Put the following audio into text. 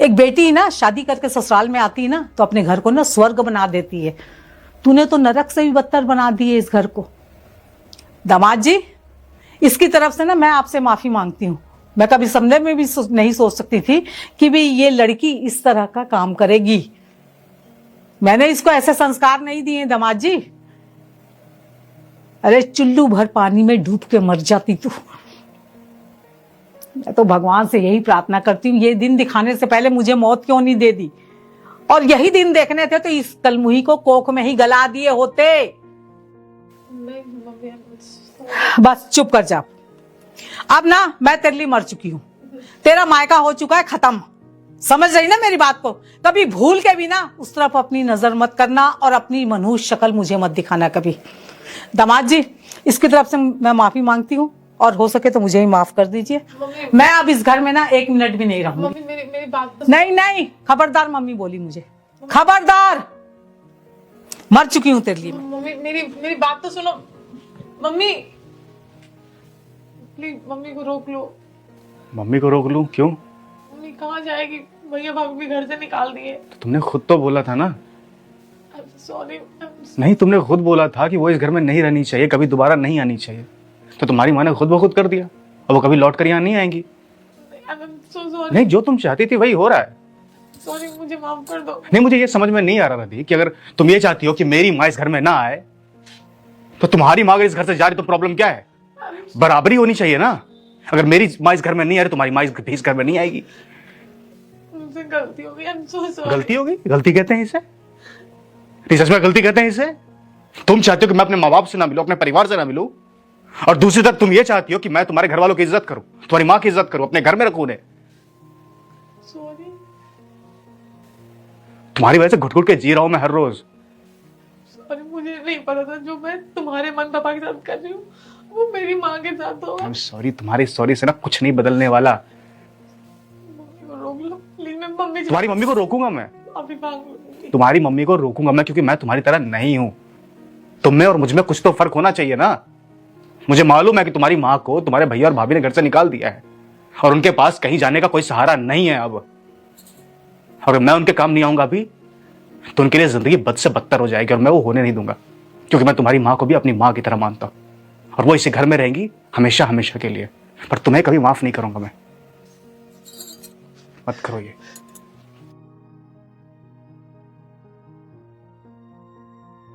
एक बेटी ना शादी करके ससुराल में आती है ना तो अपने घर को ना स्वर्ग बना देती है। तूने तो नरक से भी बदतर बना दी है इस घर को। दामाद जी, इसकी तरफ से ना मैं आपसे माफी मांगती हूँ। मैं कभी सपने में भी नहीं सोच सकती थी कि भी ये लड़की इस तरह का काम करेगी। मैंने इसको ऐसे संस्कार नहीं दिए दामाद जी। अरे चुल्लू भर पानी में डूब के मर जाती तू। मैं तो भगवान से यही प्रार्थना करती हूँ, ये दिन दिखाने से पहले मुझे मौत क्यों नहीं दे दी। और यही दिन देखने थे तो इस कलमुही को कोख में ही गला दिए होते। नहीं मम्मी, बस चुप कर जा। अब ना मैं तेरे लिए मर चुकी हूँ, तेरा मायका हो चुका है खत्म। समझ रही ना मेरी बात को? कभी भूल के भी ना उस तरफ अपनी नजर मत करना और अपनी मनहूस शक्ल मुझे मत दिखाना कभी। दामाद जी, इसकी तरफ से मैं माफी मांगती हूँ और हो सके तो मुझे ही माफ कर दीजिए। मैं अब इस घर में ना 1 मिनट भी नहीं रहूंगी। मम्मी मेरी बात तो नहीं नहीं, खबरदार मम्मी बोली मुझे, खबरदार। मर चुकी हूँ तेरे लिए मैं। मम्मी मेरी बात तो सुनो। मम्मी प्लीज मम्मी को रोक लो। मम्मी को रोक लूं? क्यों? मम्मी कहाँ जाएगी? भैया भाभी भी घर से निकाल दिए। तो तुमने खुद तो बोला था ना। सॉरी। नहीं, तुमने खुद बोला था कि वो इस घर में नहीं रहनी चाहिए, कभी दोबारा नहीं आनी चाहिए। तो तुम्हारी माँ ने खुद ब खुद कर दिया और वो कभी लौट कर यहाँ नहीं आएंगी। नहीं, जो तुम चाहती थी वही हो रहा है। सॉरी, मुझे माफ कर दो। नहीं, मुझे ये समझ में नहीं आ रहा रवि कि अगर तुम ये चाहती हो कि मेरी माँ इस घर में ना आए तो तुम्हारी माँ अगर इस घर से जा रही तो प्रॉब्लम क्या है? बराबरी होनी चाहिए ना। अगर मेरी माँ इस घर में नहीं आ रही, तुम्हारी माँ इस घर में नहीं आएगी। मुझसे गलती हो गई। I'm so sorry। गलती हो गई? गलती कहते हैं इसे? सच में गलती कहते हैं इसे? तुम चाहते हो कि मैं अपने माँ बाप से ना मिलूं, अपने परिवार से ना मिलूं, और दूसरी तरफ तुम ये चाहती हो कि मैं तुम्हारे घर वालों की इज्जत करूं, तुम्हारी माँ की इज्जत करूं, अपने घर में रखूं उन्हें। सॉरी। तुम्हारी वजह से घुट घुट के जी रहा हूं मैं हर रोज। सॉरी, मुझे नहीं पता था जो मैं तुम्हारे मन पापा के साथ कर रही हूँ वो मेरी माँ के साथ होगा। सॉरी, तुम्हारी सॉरी से ना कुछ नहीं बदलने वाला। मम्मी को रोक लो प्लीज। मैं मम्मी से तुम्हारी मम्मी को रोकूंगा मैं। माफी मांग लूंगी। तुम्हारी मम्मी को रोकूंगा मैं क्योंकि मैं तुम्हारी तरह नहीं हूं। तुम में और मुझ में कुछ तो फर्क होना चाहिए ना। मुझे मालूम है कि तुम्हारी माँ को तुम्हारे भैया और भाभी ने घर से निकाल दिया है और उनके पास कहीं जाने का कोई सहारा नहीं है अब। अगर मैं उनके काम नहीं आऊंगा अभी तो उनके लिए जिंदगी बद से बदतर हो जाएगी और मैं वो होने नहीं दूंगा, क्योंकि मैं तुम्हारी माँ को भी अपनी माँ की तरह मानता हूं और वो इसी घर में रहेंगी हमेशा हमेशा के लिए। पर तुम्हें कभी माफ नहीं करूंगा मैं। मत करो ये।